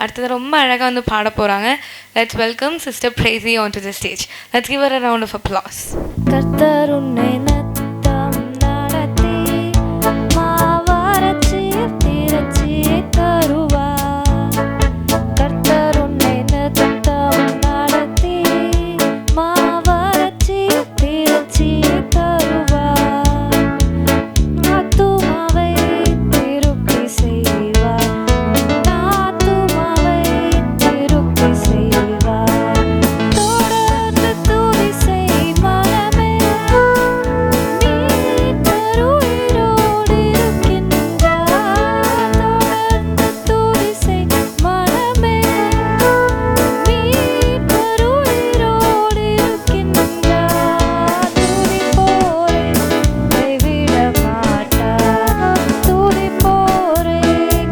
அடுத்தது ரொம்ப அழகாக வந்து பாட போகிறாங்க. Let's welcome sister Bracy on to the stage. Let's give her a round of applause. கர்த்தர் உன்னை நத்தம் நடத்தி மாவரச்சி திரச்சி தருவார். கர்த்தர் உன்னை நத்தம் நடத்தி மாவரச்சி திரச்சி தருவார். ஆத்துமாவை திருப்தி செய்வார். ஆத்துமாவை திருப்தி செய்வார். தொடர்ந்து துதி செய் மனமே, மீட்பர் உயிரோடு இருக்கின்றார். தொடர்ந்து துதி செய் மனமே, மீட்பர் உயிரோடு இருக்கின்றார். துதிப்போரை கைவிட மாட்டார். துதிப்போரை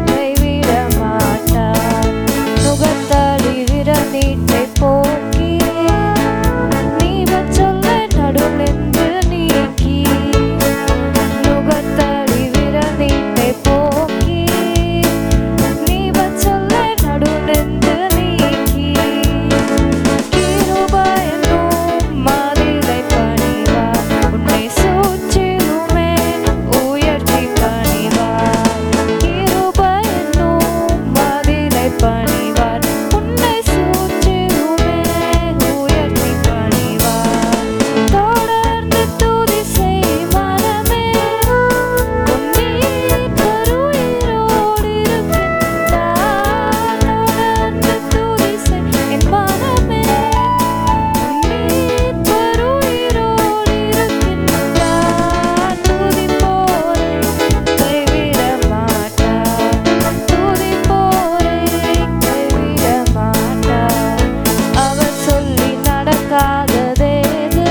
கைவிட மாட்டார். நுகத்தடி விரல் நீட்டை போக்கி நீவச் சொல்ல நடுநின்று நீக்கி. நுகத்தடி விரல் நீட்டை போக்கி நீவச் சொல்ல நடுநின்று நீக்கி. கிருபை என்னும் மதிலை பணிவார். உன்னை சூழ்ச்சிலுமே உயர்த்தி பணிவார். கிருபை என்னும் மதிலை பணிவார். உன்னை சூழ்ச்சிலுமே உயர்த்தி பணிவார். தொடர்ந்து துதி செய் மனமே, உன் மீட்பர் உயிரோடு இருக்கின்றார். தொடர்ந்து துதி செய் என் மனமே, உன் மீட்பர் உயிரோடு இருக்கின்றார். துதிப்போரை கைவிட மாட்டார். துதிப்போரை கைவிட மாட்டார். அவர் சொல்லி நடக்காததேது,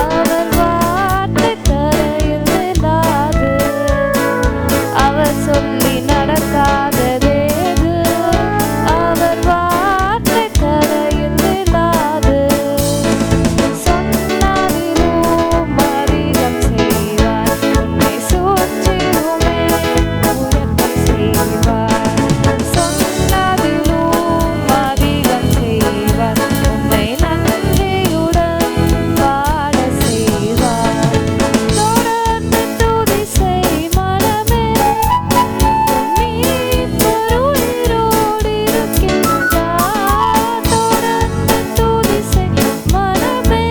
அவர் வார்த்தை தரையில் நில்லாது. அவர் சொல்லி நடக்காததேது, அவர் வார்த்தை தரையில் நில்லாது. சொன்னதிலும் அதிகம் செய்வார். உன்னை சூழ்ச்சிலுமே உயர்த்தி செய்வார். சொன்னதிலும் அதிகம் செய்வார். உன்னை நன்றியுடன் வாழ செய்வார். தொடர்ந்து துதி செய் மனமே, மீட்பர் உயிரோடு இருக்கின்றார். தொடர்ந்து துதி செய் மனமே,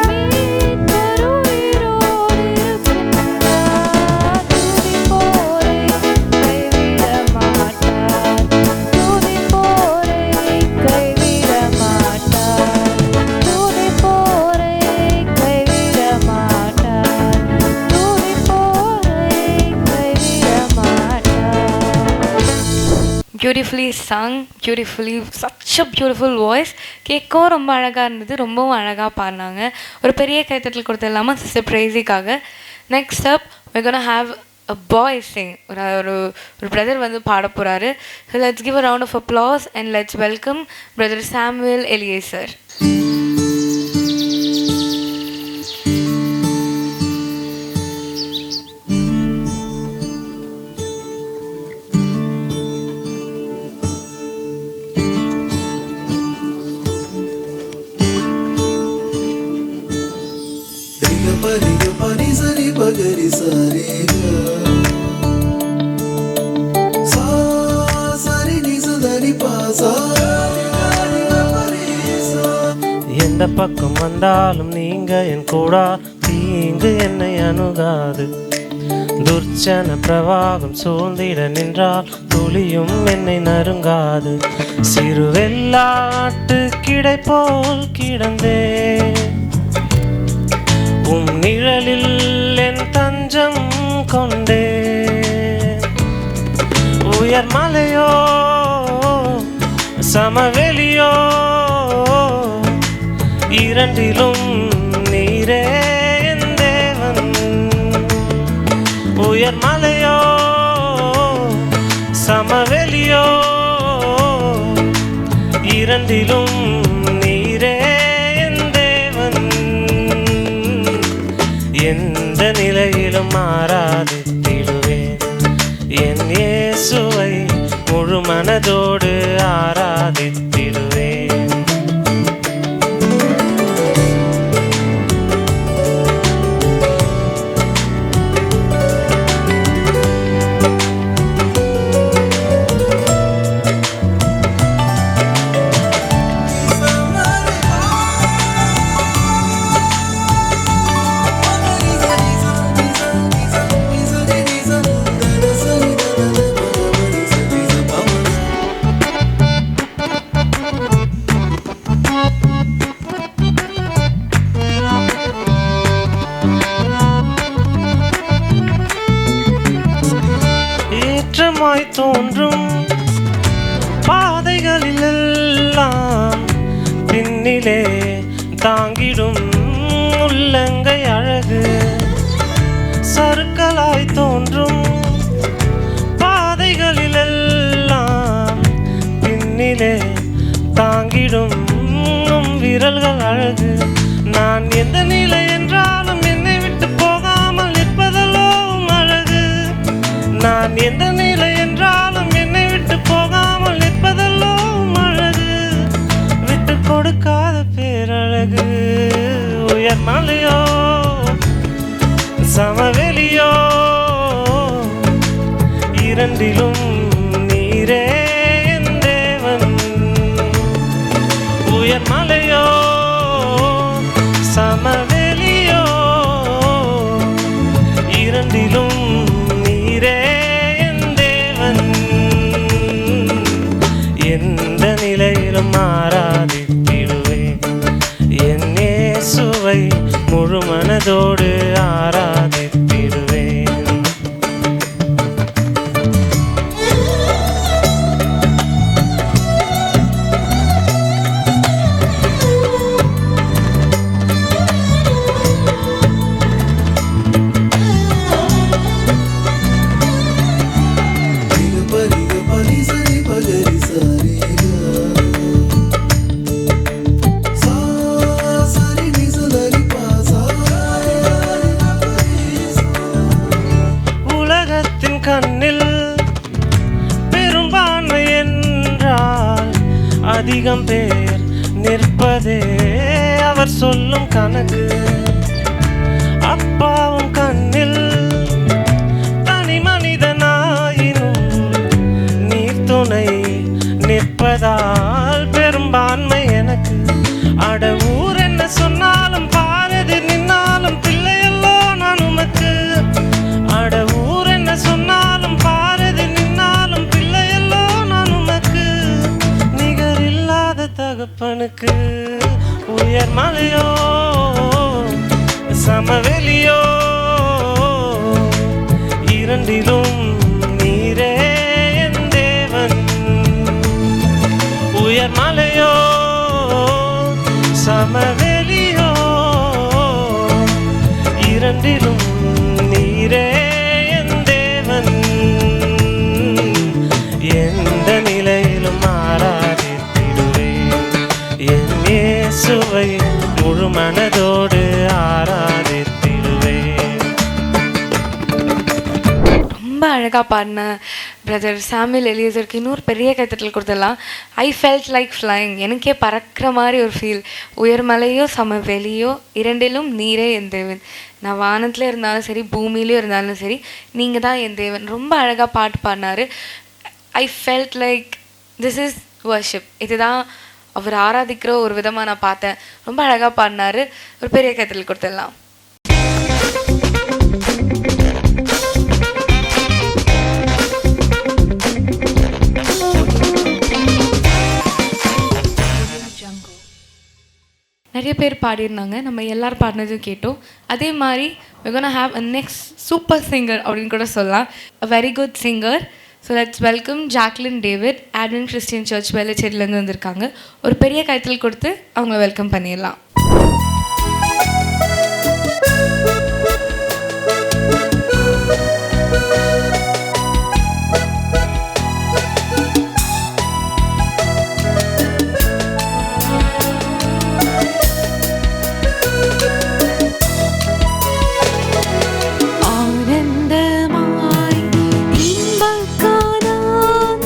மீட்பர் உயிரோடு இருக்கின்றார். துதிப்போரை கைவிட மாட்டார். துதிப்போரை கைவிட மாட்டார். துதிப்போரை கைவிட மாட்டார். துதிப்போரை கைவிட மாட்டார். Beautifully sung, beautifully such a beautiful voice. கேட்கவும் ரொம்ப அழகாக இருந்தது, ரொம்பவும் அழகாக பாடினாங்க. ஒரு பெரிய கைத்தட்டல் கொடுத்து இல்லாமல் சிஸ்டர் பிரேசிக்காக. Next up we're gonna have a boy sing. ஒரு பிரதர் வந்து பாட போகிறாரு. So let's give a round of applause and let's welcome brother Samuel Eliezer. Riga pani sari bagari sari ga sa sari ni sa dari pa sa riga pani sa. எந்த பக்கம் வந்தாலும் நீங்க என் கூடா, தீங்கு என்னை அணுகாது. துர்ச்சன பிரவாகம் சூழ்ந்திட நின்றால் துளியும் என்னை நறுங்காது. சிறு வெள்ளாட்டு கிடை போல் கிடந்தே, உம் நிழலில் என் தஞ்சம் கொண்டே. உயர் மலையோ சமவெளியோ இரண்டிலும் நீரே என் தேவன். உயர் மலையோ சமவெளியோ இரண்டிலும் நீரே என் தேவன். எந்த நிலையிலும் மாறாதிடுவேன் என் இயேசுவை முழு மனதோடு ஆராதித்திடுவேன். ஏற்றமாய் தோன்றும் பாதைகளிலெல்லாம் பின்னிலே தாங்கிடும் உள்ளங்கை அழகு. சறுக்கலாய் தோன்றும் பாதைகளிலெல்லாம் பின்னிலே தாங்கிடும் விரல்கள் அழகு. நான் எந்த நிலை என்றாலும் என்னை விட்டு போகாமல் நிற்பதல்லோ அழகு. நான் எந்த நிலை என்றாலும் என்னை விட்டு போகாமல் நிற்பதல்லோ அழகு. விட்டு கொடுக்காத பேரழகு. உயர் மலையோ சமவெளியோ இரண்டிலும் நீரே என் தேவன். உயர் மலையோ சமவெளியோ இரண்டிலும் நீரே என் தேவன். எந்த நிலையிலும் ஆராதித்திடுவேன். என் இயேசுவை முழு மனதோடு ஆராதித்திடுவேன். உலகத்தின் கண்ணில் பெரும்பான்மை என்றால் அதிகம் பேர் நிற்பதே அவர் சொல்லும் கணக்கு. அப்பாவும் கண்ணில் தனி மனிதனாயினும் நீர் துணை நிற்பதால் பெரும்பான்மை எனக்கு. அட ஊர் என்ன சொன்னாலும் பாரதி நின்னாலும் பிள்ளையல்லோ நான் உமக்கு. அட ஊர் என்ன சொன்னாலும் பாரதி நின்னாலும் பிள்ளையல்லோ நான் உமக்கு. நிகர் இல்லாத தகப்பனுக்கு. உயர் மலையோ சமவெளியோ இரண்டிலும் நீரே என் தேவன். உயர் மலையோ சமவெளியோ இரண்டிலும் நீரே என் தேவன். எந்த நிலையிலும் ஆராதித்திடுவேன். என் இயேசுவை முழு மனதோடு ஆராதித்திடுவேன். ரொம்ப அழகாக பாடின பிரதர் சாமுவேல் எலியேசருக்கு இன்னொரு பெரிய கைத்தட்டல் கொடுத்துடலாம். I felt like flying. எனக்கே பறக்கிற மாதிரி ஒரு ஃபீல். உயர்மலையோ சமவெளியோ இரண்டிலும் நீரே என் தேவன். நான் வானத்தில் இருந்தாலும் சரி பூமியிலையும் இருந்தாலும் சரி நீங்கள் தான் என் தேவன். ரொம்ப அழகாக பாட்டு பாடினார். I felt like this is worship. இதுதான் அவர் ஆராதிக்கிற ஒரு விதமாக நான் பார்த்தேன். ரொம்ப அழகாக பாடினார். ஒரு பெரிய கைத்தட்டல் கொடுத்துடலாம். நிறைய பேர் பாடியிருந்தாங்க. நம்ம எல்லோரும் பாடினதும் கேட்டோம். அதே மாதிரி we're gonna have a next super singer அப்படின்னு கூட சொல்லலாம். a very good singer. So let's welcome Jacqueline David, Advent Christian Church வேளச்சேரியிலேருந்து வந்திருக்காங்க. ஒரு பெரிய கைத்தல் கொடுத்து அவங்கள வெல்கம் பண்ணிடலாம். ஆனந்தமாய் இன்பக்கானான்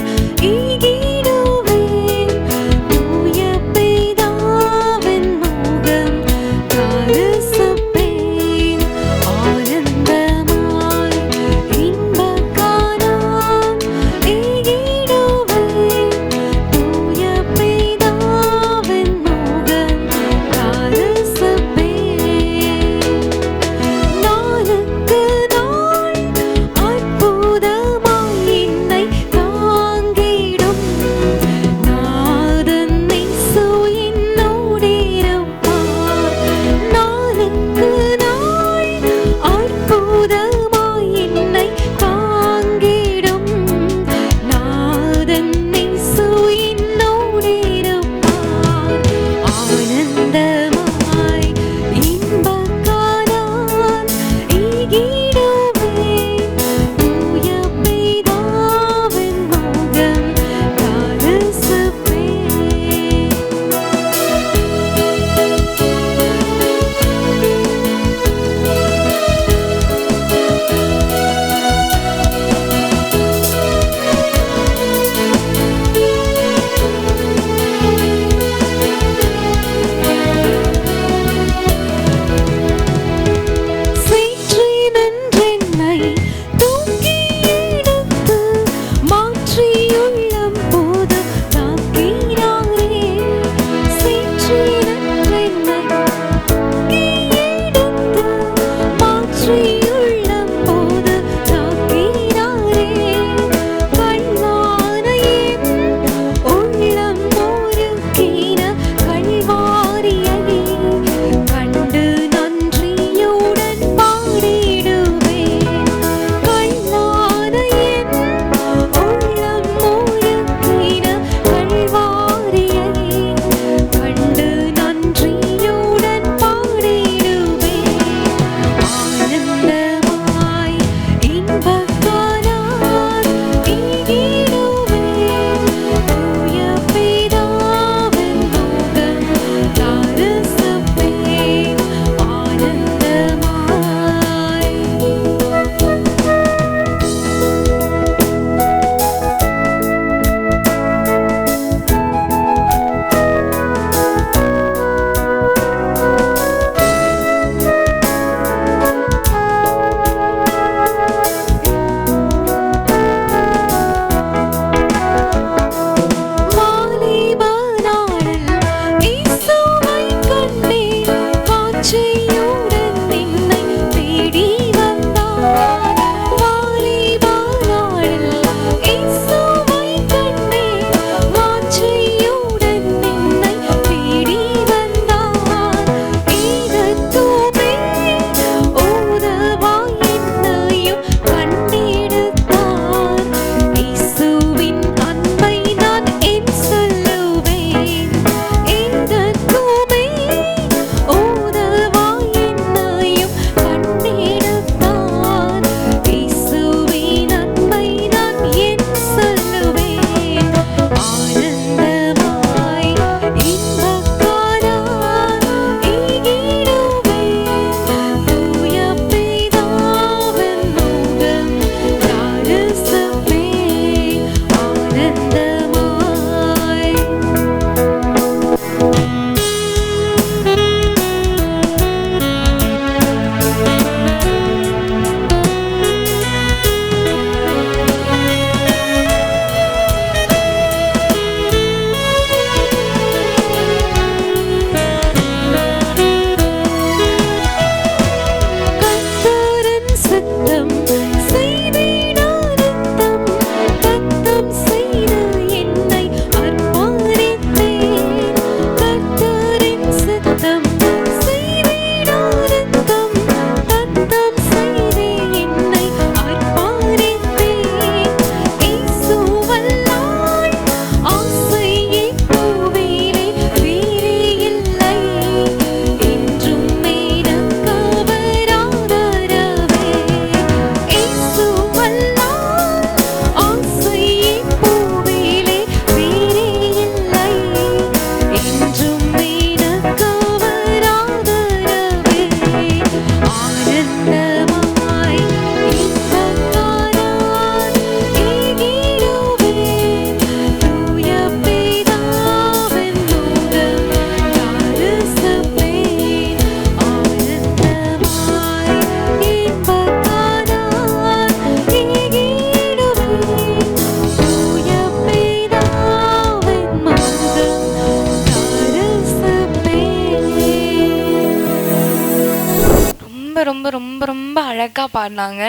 ரொம்ப ரொம்ப ரொம்ப அழகாக பாடினாங்க.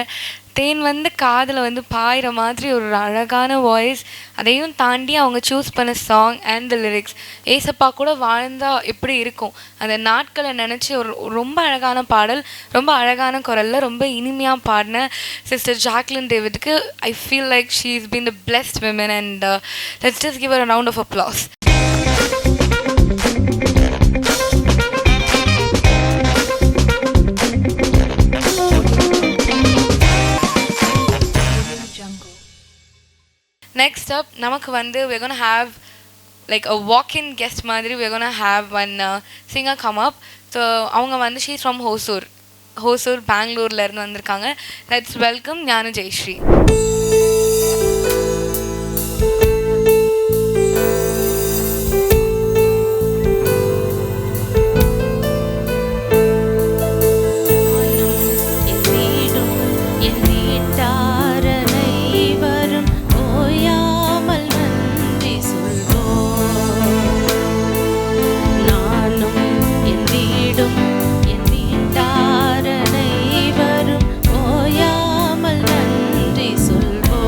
தேன் வந்து காதில் வந்து பாயிற மாதிரி ஒரு அழகான வாய்ஸ். அதையும் தாண்டி அவங்க சூஸ் பண்ண சாங் அண்ட் த லிரிக்ஸ், ஏசப்பா கூட வாழ்ந்தா எப்படி இருக்கும் அந்த நாட்களை நினச்சி ஒரு ரொம்ப அழகான பாடல், ரொம்ப அழகான குரலில் ரொம்ப இனிமையாக பாடின சிஸ்டர் ஜாக்லின் டேவிட்க்கு I feel like she is been the blessed women and let's just give her a round of applause. Next up, நமக்கு வந்து we're gonna have like a walk-in guest மாதிரி we're gonna have one singer come up. So அவங்க வந்து she's from Hosur பெங்களூர்ல இருந்து வந்திருக்காங்க. Let's welcome ஞான ஜெயஸ்ரீ. ஓயாமல் நன்றி சொல்வோம்.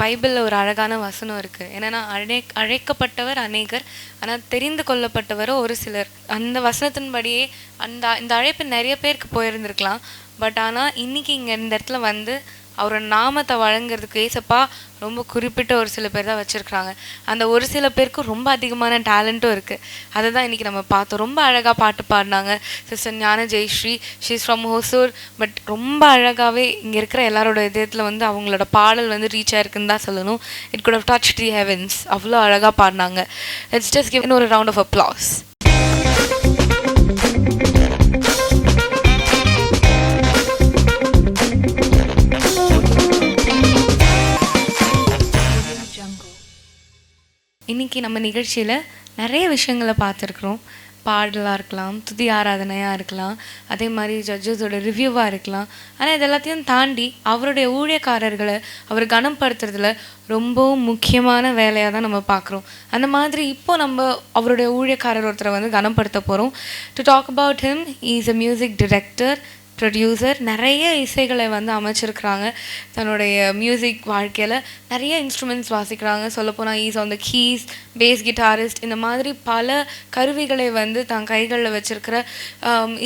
பைபிளில் ஒரு அழகான வசனம் இருக்குது. என்னென்னா, அழைக்கப்பட்டவர் அநேகர், ஆனால் தெரிந்து கொள்ளப்பட்டவர் ஒரு சிலர். அந்த வசனத்தின்படியே இந்த அழைப்பு நிறைய பேருக்கு போயிருந்துருக்கலாம். பட் ஆனால் இன்றைக்கி இங்கே இந்த இடத்துல வந்து அவரோட நாமத்தை வழங்குறதுக்கு ஏசப்பா ரொம்ப குறிப்பிட்ட ஒரு சில பேர் தான் வச்சுருக்குறாங்க. அந்த ஒரு சில பேருக்கும் ரொம்ப அதிகமான டேலண்ட்டும் இருக்குது. அதை தான் இன்றைக்கி நம்ம பார்த்தோம். ரொம்ப அழகாக பாட்டு பாடினாங்க sister Gnana Jayashree. She's from Hosur. But ரொம்ப அழகாகவே இங்கே இருக்கிற எல்லாரோட இதயத்தில் வந்து அவங்களோட பாடல் வந்து ரீச் ஆயிருக்குன்னு தான் சொல்லணும். It could have touch the heavens. அவ்வளோ அழகாக பாடினாங்க. லெட்ஸ் ஜஸ்ட் கிவ் ஒரு ரவுண்ட் ஆஃப் அப்ளாஸ். இன்றைக்கி நம்ம நிகழ்ச்சியில் நிறைய விஷயங்களை பார்த்துருக்குறோம். பாடலாக இருக்கலாம், துதி ஆராதனையாக இருக்கலாம், அதே மாதிரி ஜட்ஜஸோட ரிவ்யூவாக இருக்கலாம். ஆனால் இது எல்லாத்தையும் தாண்டி அவருடைய ஊழியக்காரர்களை அவர் கனப்படுத்துறதுல ரொம்பவும் முக்கியமான வேலையாக தான் நம்ம பார்க்குறோம். அந்த மாதிரி இப்போது நம்ம அவருடைய ஊழியக்காரர் ஒருத்தரை வந்து கனப்படுத்த போகிறோம். To talk about him, is a music director, producer. நிறைய இசைகளை வந்து அமைச்சிருக்கிறாங்க. தன்னுடைய மியூசிக் வாழ்க்கையில் நிறைய இன்ஸ்ட்ருமெண்ட்ஸ் வாசிக்கிறாங்க. சொல்லப்போனால் he's on the keys, bass guitarist, இந்த மாதிரி பல கருவிகளை வந்து தன் கைகளில் வச்சுருக்கிற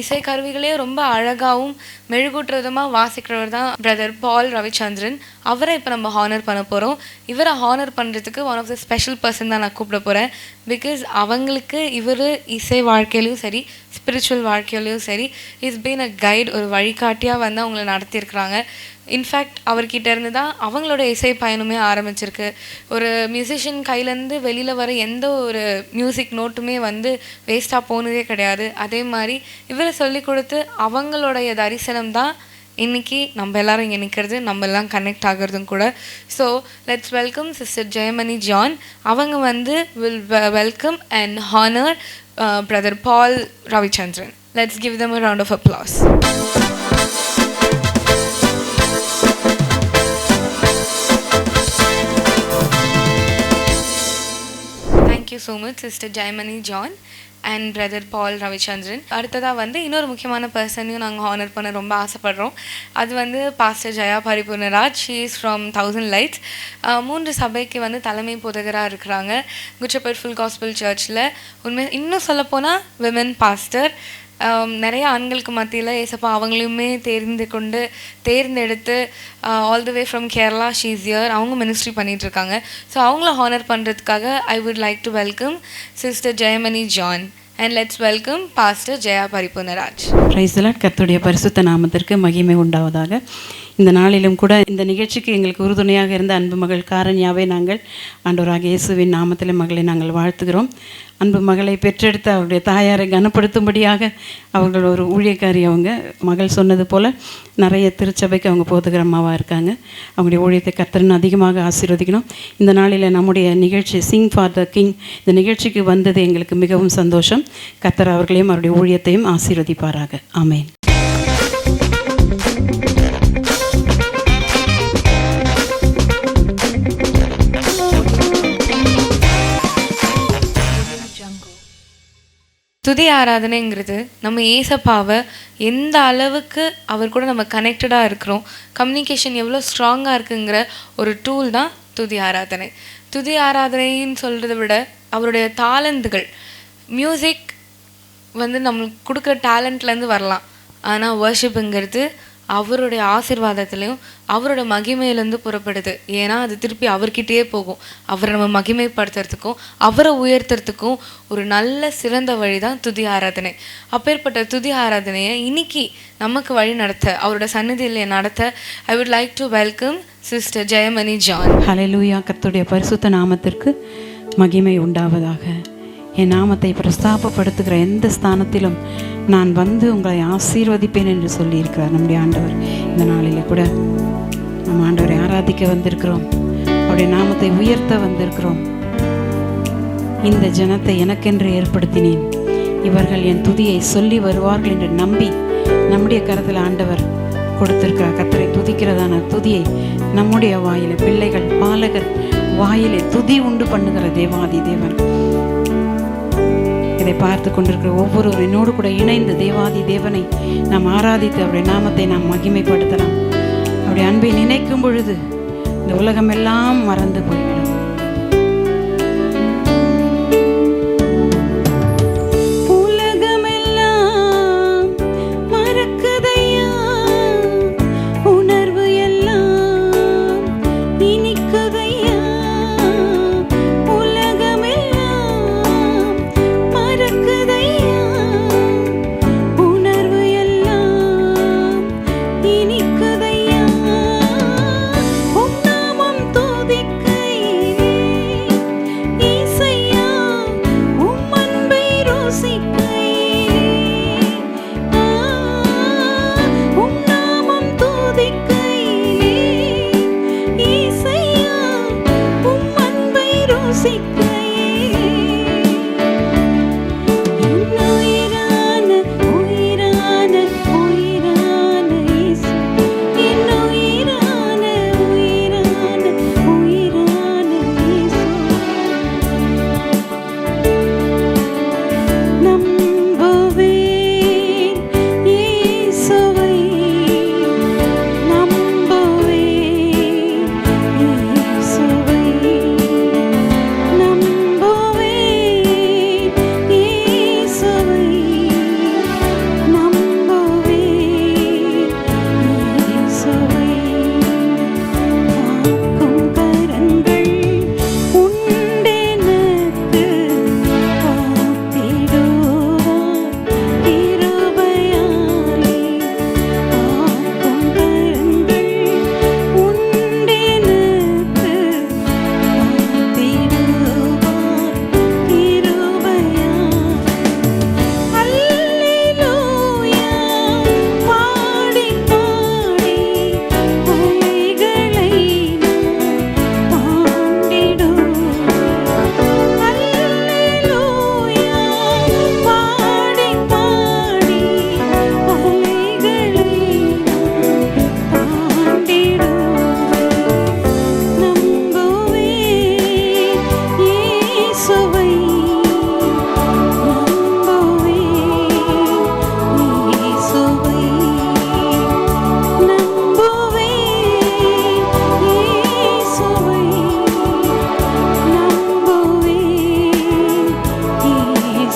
இசை கருவிகளே ரொம்ப அழகாகவும் மெழுகூற்று விதமாக வாசிக்கிறவர் தான் பிரதர் பால் ரவிச்சந்திரன். அவரை இப்போ நம்ம ஹானர் பண்ண போகிறோம். இவரை ஹானர் பண்ணுறதுக்கு one of the special person தான் நான் கூப்பிட போகிறேன். பிகாஸ் அவங்களுக்கு இவர் இசை வாழ்க்கையிலையும் சரி, ஸ்பிரிச்சுவல் வாழ்க்கையிலையும் சரி, இஸ் பீன் அ கைட், ஒரு வழிகாட்டியாக வந்து அவங்கள நடத்தியிருக்கிறாங்க. இன்ஃபேக்ட் அவர்கிட்ட இருந்து தான் அவங்களோட இசை பயணமே ஆரம்பிச்சிருக்கு. ஒரு மியூசிஷியன் கையிலேருந்து வெளியில் வர எந்த ஒரு மியூசிக் நோட்டுமே வந்து வேஸ்ட்டாக போனதே கிடையாது. அதே மாதிரி இவரை சொல்லி கொடுத்து அவங்களுடைய தரிசனம் தான் இன்றைக்கி நம்ம எல்லோரும் இங்கே நிற்கிறது, நம்ம எல்லாம் கனெக்ட் ஆகிறதும் கூட. So let's welcome sister Jayamani John. அவங்க வந்து will welcome and honour brother ball Ravichandran. Let's give them a round of applause. Thank you so much, Sister Jaimani John. And brother பால் ரவிச்சந்திரன். அடுத்ததாக வந்து இன்னொரு முக்கியமான பர்சனையும் நாங்கள் ஹானர் பண்ண ரொம்ப ஆசைப்படுறோம். அது வந்து pastor Jaya Paripoornaraj. She is from 1000 Lights. 3 சபைக்கு வந்து தலைமை போதகராக இருக்கிறாங்க குட்ஷெப்பர்ட் ஃபுல் காஸ்பல் சர்ச்சில். இன்னும் சொல்லப்போனால் விமன் பாஸ்டர். நிறைய ஆண்களுக்கு மத்தியில் ஏசப்பா அவங்களையுமே தேர்ந்தெடுத்து all the way from Kerala she's here அவங்க மினிஸ்ட்ரி பண்ணிகிட்ருக்காங்க. ஸோ அவங்கள ஹானர் பண்ணுறதுக்காக I would like to welcome sister Jayamani John and let's welcome pastor Jaya Paripoornaraj. Praise the Lord. கர்த்தருடைய பரிசுத்த நாமத்திற்கு மகிமை உண்டாவதாக. இந்த நாளிலும் கூட இந்த நிகழ்ச்சிக்கு எங்களுக்கு உறுதுணையாக இருந்த அன்பு மகள் காரண்யாவை நாங்கள் ஆண்டவராக இயேசுவின் நாமத்திலே மகளை நாங்கள் வாழ்த்துகிறோம். அன்பு மகளை பெற்றெடுத்த அவருடைய தாயாரை கனப்படுத்தும்படியாக அவர்கள் ஒரு ஊழியக்காரி. அவங்க மகள் சொன்னது போல் நிறைய திருச்சபைக்கு அவங்க போதுகிறமாவாக இருக்காங்க. அவங்களுடைய ஊழியத்தை கர்த்தர்னு அதிகமாக ஆசீர்வதிக்கணும். இந்த நாளில் நம்முடைய நிகழ்ச்சி சிங் ஃபார் த கிங் இந்த நிகழ்ச்சிக்கு வந்தது எங்களுக்கு மிகவும் சந்தோஷம். கர்த்தர் அவர்களையும் அவருடைய ஊழியத்தையும் ஆசீர்வதிப்பாராக. ஆமென். துதி ஆராதனைங்கிறது நம்ம ஏசப்பாவை எந்த அளவுக்கு அவர் கூட நம்ம கனெக்டடாக இருக்கிறோம், கம்யூனிகேஷன் எவ்வளோ ஸ்ட்ராங்காக இருக்குங்கிற ஒரு டூல் தான் துதி ஆராதனை. துதி ஆராதனைன்னு சொல்கிறத விட அவருடைய தாளந்துகள், மியூசிக் வந்து நம்மளுக்கு கொடுக்குற டேலண்ட்லேருந்து வரலாம். ஆனால் வர்ஷிப்புங்கிறது அவருடைய ஆசீர்வாதத்துலேயும் அவரோட மகிமையிலேருந்து புறப்படுது. ஏன்னா அது திருப்பி அவர்கிட்டயே போகும். அவரை நம்ம மகிமைப்படுத்துறதுக்கும் அவரை உயர்த்துறதுக்கும் ஒரு நல்ல சிறந்த வழி தான் துதி ஆராதனை. அப்பேற்பட்ட துதி ஆராதனையை இன்னைக்கு நமக்கு வழி நடத்த, அவரோட சந்நிதியில் நடத்த I would like to welcome sister Jayamani John. Hallelujah. கர்த்தருடைய பரிசுத்த நாமத்திற்கு மகிமை உண்டாவதாக. என் நாமத்தை பிரஸ்தாபப்படுத்துகிற எந்த ஸ்தானத்திலும் நான் வந்து உங்களை ஆசீர்வதிப்பேன் என்று சொல்லியிருக்கிறார் நம்முடைய ஆண்டவர். இந்த நாளில் கூட நம்ம ஆண்டவரை ஆராதிக்க வந்திருக்கிறோம். அவருடைய நாமத்தை உயர்த்த வந்திருக்கிறோம். இந்த ஜனத்தை எனக்கென்று ஏற்படுத்தினேன், இவர்கள் என் துதியை சொல்லி வருவார்கள் என்று நம்பி நம்முடைய கரத்தில் ஆண்டவர் கொடுத்திருக்கிறார். கர்த்தரை துதிக்கிறதான துதியை நம்முடைய வாயிலே, பிள்ளைகள் பாலகர் வாயிலே துதி உண்டு பண்ணுகிற தேவாதி தேவன். இதை பார்த்து கொண்டிருக்கிற ஒவ்வொருவரும் என்னோடு கூட இணைந்து தேவாதி தேவனை நாம் ஆராதித்து அவருடைய நாமத்தை நாம் மகிமைப்படுத்தலாம். அவருடைய அன்பை நினைக்கும் பொழுது இந்த உலகமெல்லாம் மறந்து போய்விடும். இனிக்குதையா உம் நாமம் துதிக்கையில்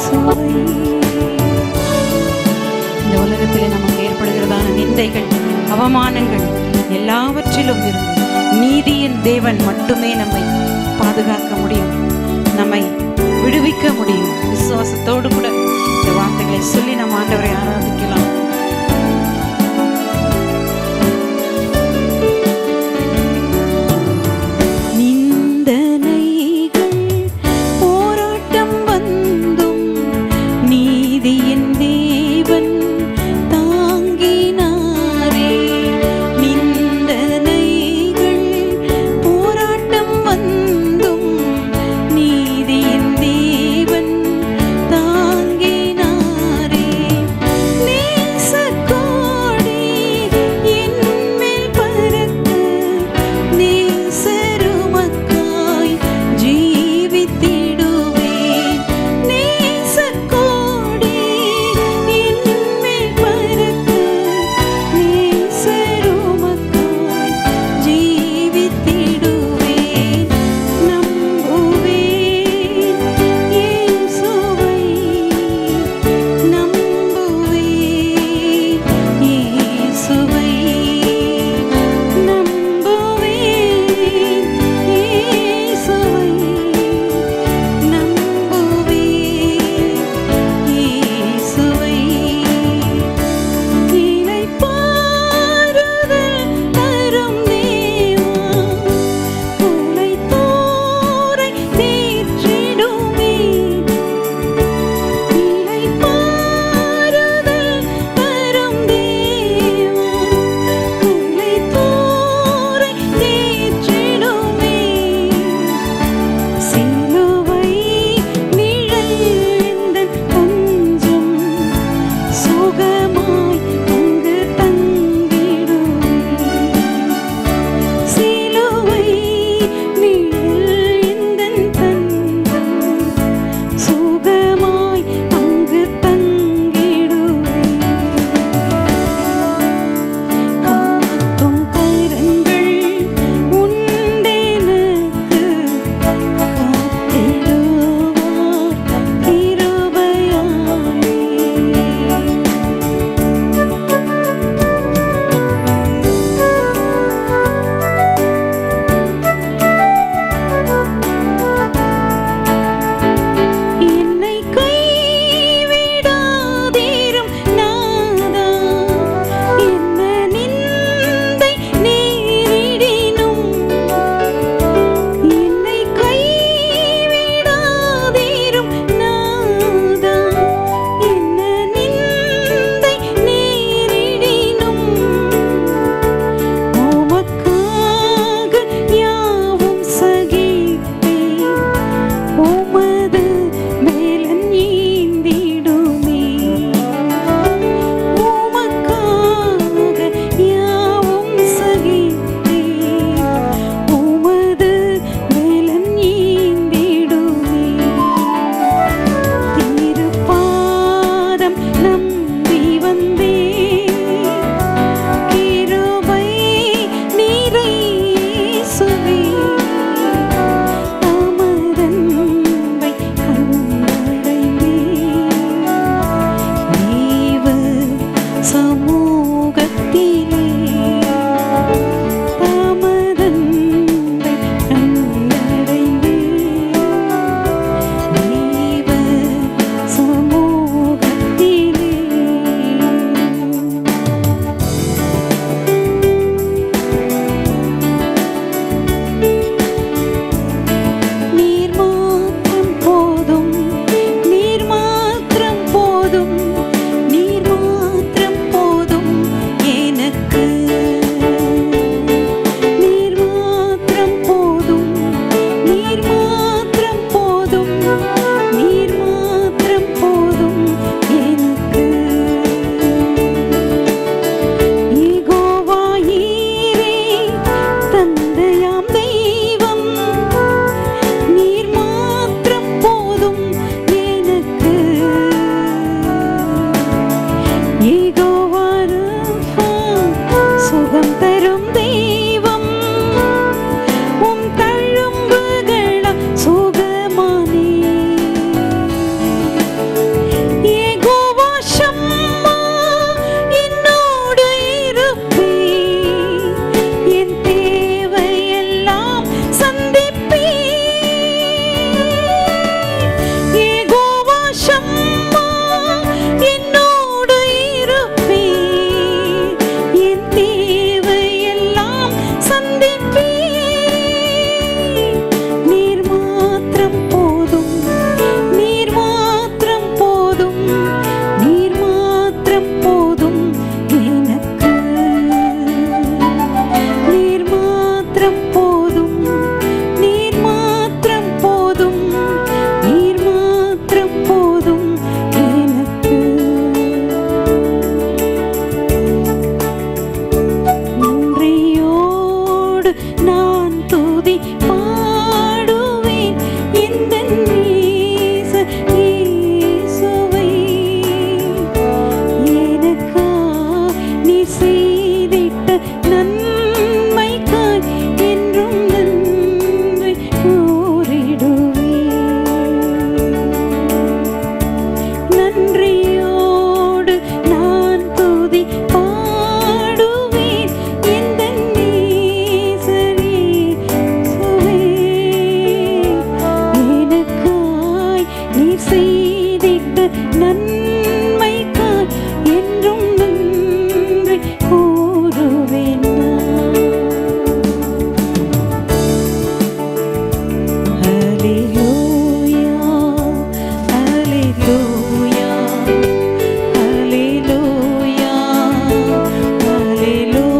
இயேசுவை. இந்த உலகத்திலே நமக்கு ஏற்படுகிறதான நிந்தைகள், அவமானங்கள் எல்லாவற்றிலும் இருந்து நீதியின் தேவன் மட்டுமே நம்மை பாதுகாக்க முடியும், நம்மை விடுவிக்க முடியும். விசுவாசத்தோடு கூட இந்த வார்த்தைகளை சொல்லி நம்ம ஆண்டவரை ஆராதிக்கலாம். நிந்தனைகள் போராட்டம் வந்தும் நீதியின் தேவன் தாங்கினாரே. நிந்தனைகள் போராட்டம் வந்தும் நீதியின் தேவன் தாங்கினாரே. நன்மைக்காய் என்றும் நன்றி கூறுவேன் நான். ஹல்லேலூயா, ஹல்லேலூயா, ஹல்லேலூயா, ஹல்லேலூயா, ஹல்லேலூயா,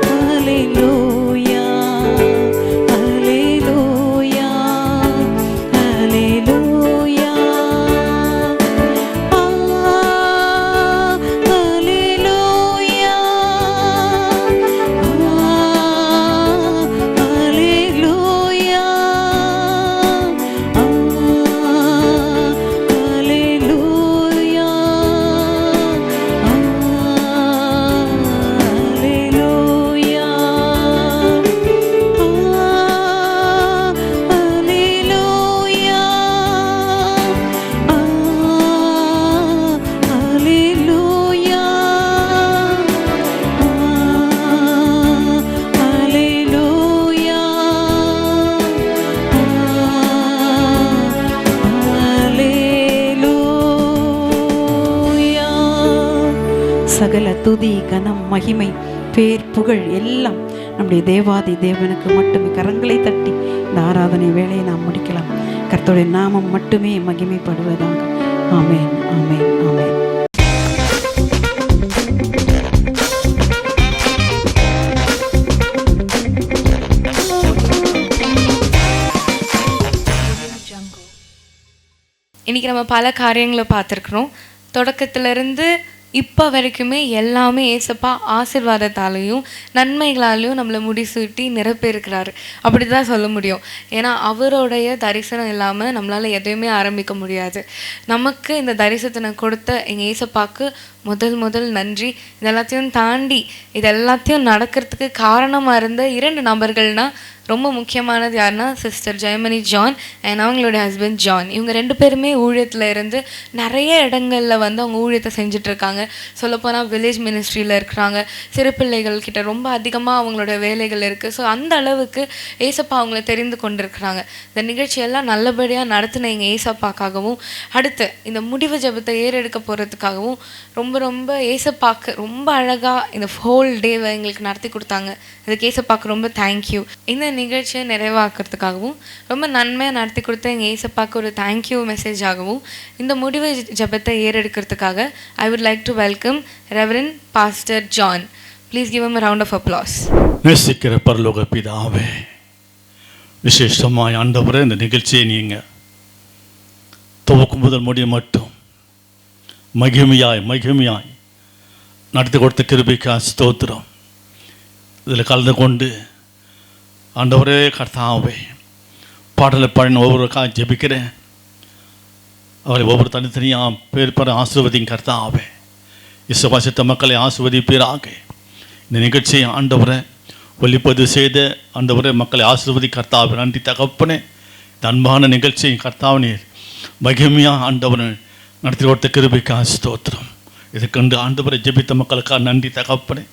ஹல்லேலூயா, ஹல்லேலூயா, ஹல்லேலூயா. ஆ, ஹல்லேலூயா. ஹல்லேலூயா. ஹல்லேலூயா. ஹல்லேலூயா. ஹல்லேலூயா. ஹல்லேலூயா. ஹல்லேலூயா. ஹல்லேலூயா. சகல துதி கனம் மகிமை பேர் புகழ் எல்லாம் நம்முடைய தேவாதி தேவனுக்கு மட்டுமே. கரங்களை தட்டி இந்த ஆராதனை வேலையை நாம் முடிக்கலாம். கர்த்தருடைய நாமம் மட்டுமே மகிமைப்படுவதாக. ஆமென், ஆமென், ஆமென். இன்றைக்கி நம்ம பல காரியங்களை பார்த்துருக்குறோம். தொடக்கத்திலிருந்து இப்போ வரைக்குமே எல்லாமே ஏசப்பா ஆசீர்வாதத்தாலையும் நன்மைகளாலையும் நம்மளை முடிசூட்டி நிரப்பியிருக்கிறாரு. அப்படி தான் சொல்ல முடியும். ஏன்னா அவருடைய தரிசனம் இல்லாமல் நம்மளால் எதையுமே ஆரம்பிக்க முடியாது. நமக்கு இந்த தரிசனத்தை கொடுத்த எங்கள் ஏசப்பாவுக்கு முதல் நன்றி. இதெல்லாத்தையும் தாண்டி இதெல்லாத்தையும் நடக்கிறதுக்கு காரணமாக இருந்த 2 நபர்கள்னால் ரொம்ப முக்கியமானது யாருன்னா சிஸ்டர் ஜெயமணி ஜான் அண்ட் அவங்களுடைய ஹஸ்பண்ட் ஜான். இவங்க 2 பேருமே ஊழியத்தில் இருந்து நிறைய இடங்களில் வந்து அவங்க ஊழியத்தை செஞ்சிட்ருக்காங்க. சொல்லப்போனால் வில்லேஜ் மினிஸ்ட்ரியில் இருக்கிறாங்க. சிறு பிள்ளைகள் கிட்ட ரொம்ப அதிகமாக அவங்களோட வேலைகள் இருக்குது. ஸோ அந்த அளவுக்கு ஏசப்பா அவங்கள தெரிந்து கொண்டிருக்கிறாங்க. இந்த நிகழ்ச்சியெல்லாம் நல்லபடியாக நடத்தின எங்கள் ஏசப்பாக்காகவும் அடுத்து இந்த முடிவு ஜெபத்தை ஏறெடுக்க போகிறதுக்காகவும் ரொம்ப ஏசப்பாக்கு ரொம்ப அழகாக இந்த ஹோல் டேவை எங்களுக்கு நடத்தி கொடுத்தாங்க. அதுக்கு ஏசப்பாக்கு ரொம்ப தேங்க்யூ. இந்த நிகழ்ச்சியை நிறைவாக்குறதுக்காகவும் ரொம்ப நன்மையாக நடத்தி கொடுத்த எங்கள் ஏசப்பாக்கு ஒரு தேங்க்யூ மெசேஜாகவும் இந்த முடிவு ஜெபத்தை ஏறெடுக்கிறதுக்காக I would like to welcome reverend pastor John. Please give him a round of applause. நேசிக்கிற பரலோக பிதாவே, விசேஷமாய் ஆண்டவரே இந்த நிகழ்ச்சியை நீங்கள் துவக்கும் முதல் முடிய மட்டும் மகிமையாய் நடத்தி கொடுத்த கிருபைக்கா ஸ்தோத்திரம். இதில் கலந்து கொண்டு ஆண்டவரே கர்த்தாவே பாடலை பாடின ஒவ்வொருக்காக ஜெபிக்கிறேன். அவரை ஒவ்வொரு தனித்தனியாக பேர் பெற ஆசீர்வதியும் கர்த்தாவே. விசுவாசித்த மக்களை ஆசீர்வதிப்பீராக. இந்த நிகழ்ச்சியை ஆண்டவரை ஒளிப்பதிவு செய்த ஆண்டவரை மக்களை ஆசீர்வதி கர்த்தாவே. நன்றி தகப்பனே. இந்த அன்பான நிகழ்ச்சியை கர்த்தாவினீர் மகிமையாக ஆண்டவரை நடத்தி கொடுத்த கிருபைக்கா ஸ்தோத்திரம். இதை கண்டு ஆண்டவரை ஜெபித்த மக்களுக்காக நன்றி தகப்பனே.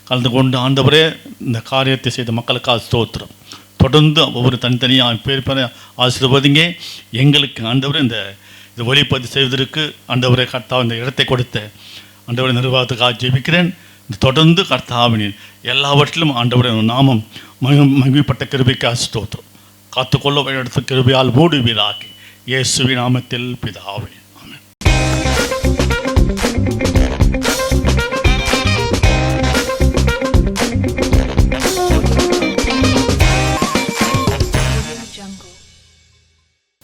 கலந்து கொண்டு ஆண்டவரே இந்த காரியத்தை செய்த மக்களுக்காக ஸ்தோத்திரம். தொடர்ந்து ஒவ்வொரு தனித்தனியாக பேர் பெற ஆசீர்வதிங்க. எங்களுக்கு ஆண்டவரே இந்த ஒளிப்பதிவு செய்வதற்கு ஆண்டவரே கர்த்தாவை இந்த இடத்தை கொடுத்த ஆண்டவரை நிர்வாகத்துக்காக ஜெபிக்கிறேன். தொடர்ந்து கர்த்தாவினின் எல்லாவற்றிலும் ஆண்டவரை நாமம் மகிமைப்பட்ட கிருபைக்காக ஸ்தோத்திரம். காத்துக்கொள்ள வழிநடத்த கிருபையால் மூடுவீராக. இயேசுவின் நாமத்தில் பிதாவே.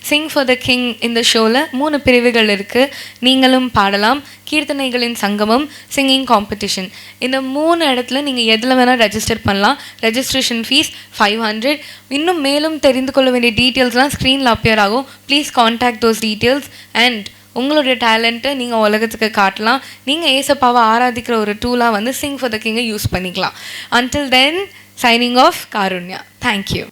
சிங் ஃபார் த கிங் இந்த ஷோவில் 3 பிரிவுகள் இருக்குது. நீங்களும் பாடலாம், கீர்த்தனைகளின் சங்கமம், சிங்கிங் காம்படிஷன். இந்த 3 இடத்துல நீங்கள் எதில் வேணால் ரெஜிஸ்டர் பண்ணலாம். Registration fees 500. இன்னும் மேலும் தெரிந்து கொள்ள வேண்டிய டீட்டெயில்ஸ்லாம் ஸ்க்ரீனில் அப்பியர் ஆகும். Please contact those details. And உங்களுடைய டேலண்ட்டை நீங்கள் உலகத்துக்கு காட்டலாம். நீங்கள் ஏசப்பாவை ஆராதிக்கிற ஒரு டூலாக வந்து சிங் ஃபார் த கிங்கை யூஸ் பண்ணிக்கலாம். Until then, signing off Karunya. Thank you.